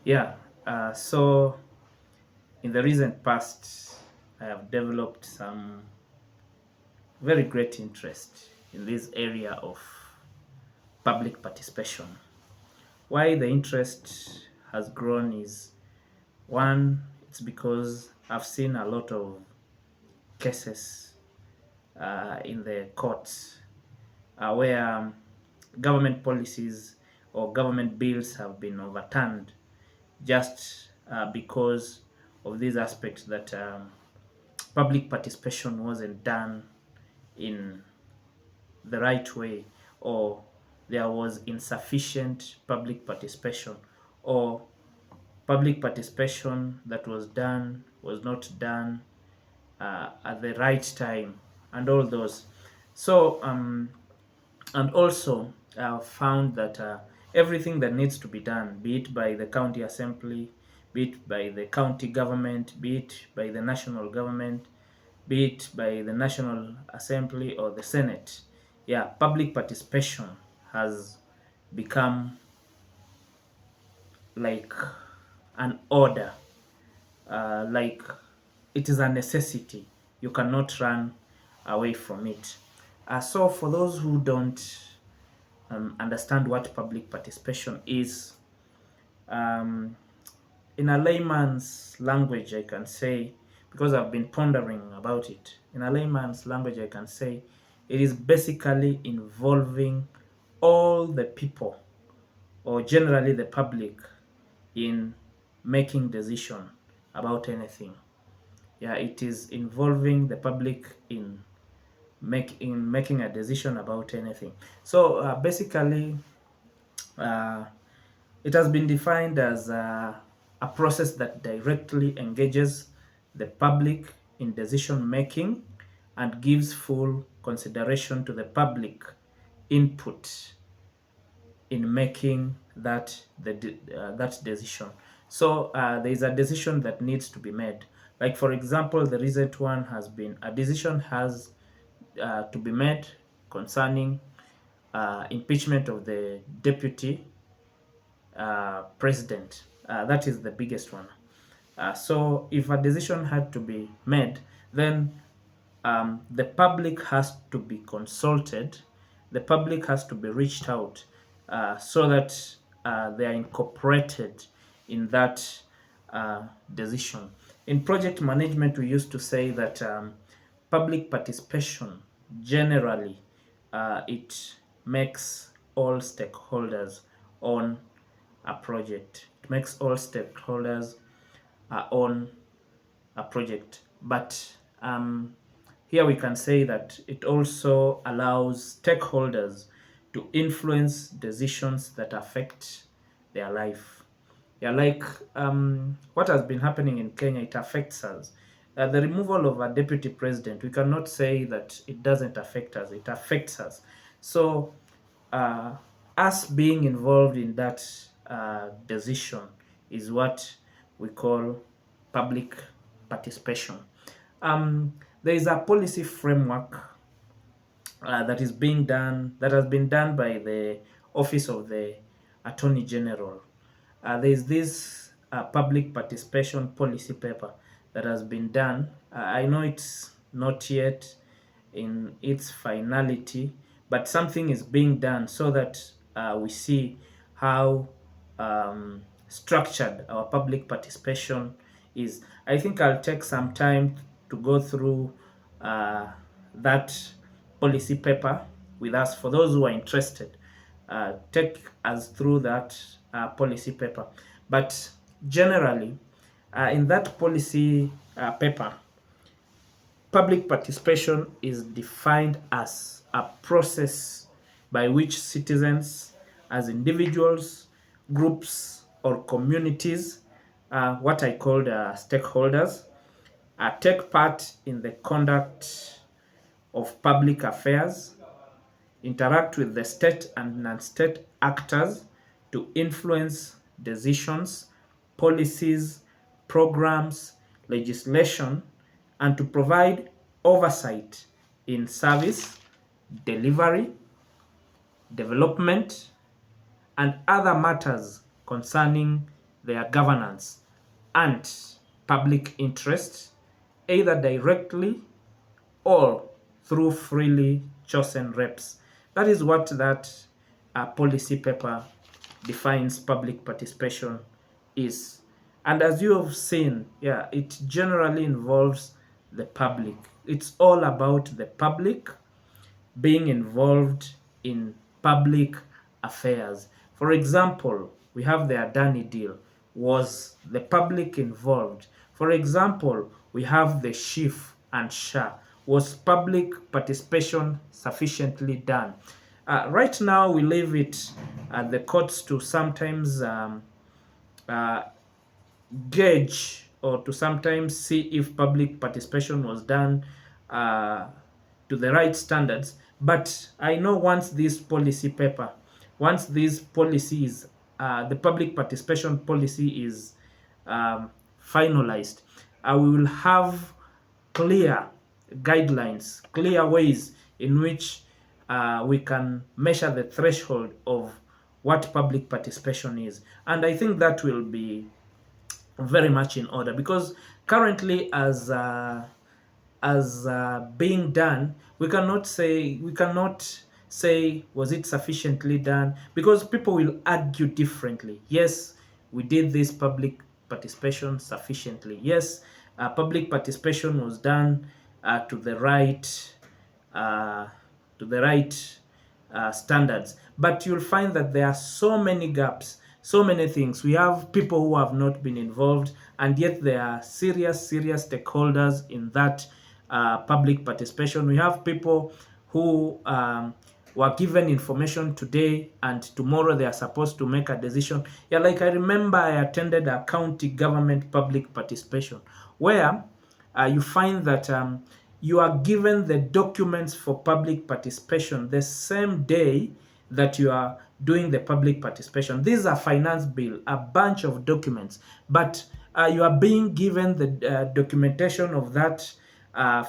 Yeah, so in the recent past, I have developed some very great interest in this area of public participation. Why the interest has grown is one, it's because I've seen a lot of cases in the courts where government policies or government bills have been overturned just because of these aspects that public participation wasn't done in the right way, or there was insufficient public participation, or public participation that was done was not done at the right time, and all those. So, and also found that everything that needs to be done, be it by the county assembly, be it by the county government, be it by the national government, be it by the National Assembly or the Senate, yeah, public participation has become like an order, like it is a necessity. You cannot run away from it. So, for those who don't understand what public participation is, um, in a layman's language, I can say, because I've been pondering about it, in a layman's language, I can say it is basically involving all the people or generally the public in making decision about anything. Yeah, it is involving the public in making a decision about anything. So basically, uh, it has been defined as a process that directly engages the public in decision making and gives full consideration to the public input in making that decision. So there is a decision that needs to be made. Like for example, the recent one has been a decision has to be made concerning impeachment of the deputy president. That is the biggest one. So if a decision had to be made, then the public has to be consulted, the public has to be reached out so that they are incorporated in that decision. In project management, we used to say that public participation generally it makes all stakeholders on a project. It makes all stakeholders on a project. But here we can say that it also allows stakeholders to influence decisions that affect their life. Yeah, like what has been happening in Kenya, it affects us. The removal of a deputy president, we cannot say that it doesn't affect us. It affects us. So, uh, us being involved in that decision is what we call public participation. There is a policy framework that has been done by the Office of the Attorney General. There is this public participation policy paper that has been done. I know it's not yet in its finality, but something is being done so that we see how structured our public participation is. I think I'll take some time to go through that policy paper with us for those who are interested. Take us through that policy paper. But generally, in that policy paper, public participation is defined as a process by which citizens, as individuals, groups, or communities, what I called stakeholders, take part in the conduct of public affairs, interact with the state and non-state actors to influence decisions, policies, programs, legislation, and to provide oversight in service, delivery, development, and other matters concerning their governance and public interest, either directly or through freely chosen reps. That is what that policy paper defines public participation is. And as you have seen, yeah, it generally involves the public. It's all about the public being involved in public affairs. For example, we have the Adani deal. Was the public involved? For example, we have the Shif and Shah. Was public participation sufficiently done? Right now, we leave it at the courts to sometimes uh, gauge or to sometimes see if public participation was done uh, to the right standards. But I know once this policy paper, once these policies, the public participation policy is finalized, we will have clear guidelines, clear ways in which we can measure the threshold of what public participation is. And I think that will be very much in order, because currently as being done, we cannot say was it sufficiently done, because people will argue differently. Yes, we did this public participation sufficiently. Yes, public participation was done to the right uh, standards. But you'll find that there are so many gaps, so many things. We have people who have not been involved, and yet there are serious stakeholders in that public participation. We have people who were given information today, and tomorrow they are supposed to make a decision. Yeah, like I remember I attended a county government public participation where you find that you are given the documents for public participation the same day that you are doing the public participation. These are finance bill, a bunch of documents, but you are being given the documentation of that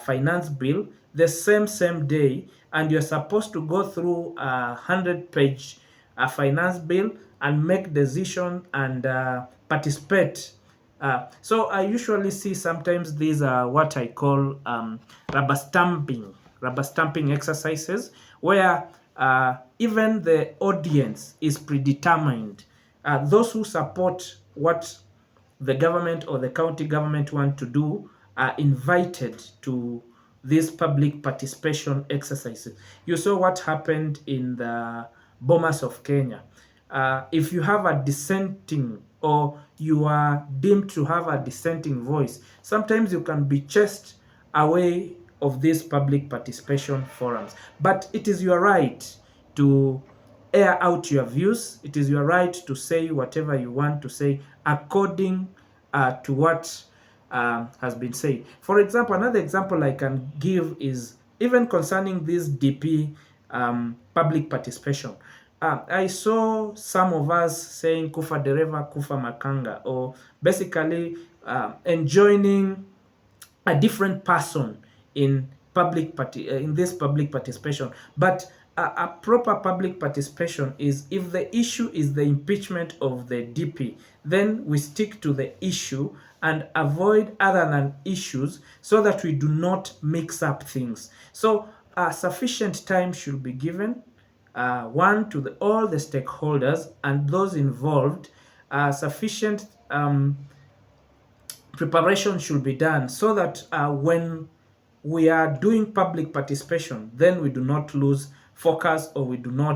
finance bill the same day, and you're supposed to go through a 100-page finance bill and make decision and participate. So I usually see sometimes these are what I call rubber stamping exercises, where even the audience is predetermined. Those who support what the government or the county government want to do are invited to these public participation exercises. You saw what happened in the Bomas of Kenya. If you have a dissenting, or you are deemed to have a dissenting voice, sometimes you can be chased away of these public participation forums. But it is your right to air out your views. It is your right to say whatever you want to say according to what has been said. For example, another example I can give is even concerning this DP public participation. I saw some of us saying kufa dereva kufa makanga, or basically enjoining a different person in in this public participation. But a proper public participation is, if the issue is the impeachment of the DP, then we stick to the issue and avoid other than issues, so that we do not mix up things. So sufficient time should be given, one, to all the stakeholders and those involved. Sufficient preparation should be done, so that when we are doing public participation, then we do not lose focus, or we do not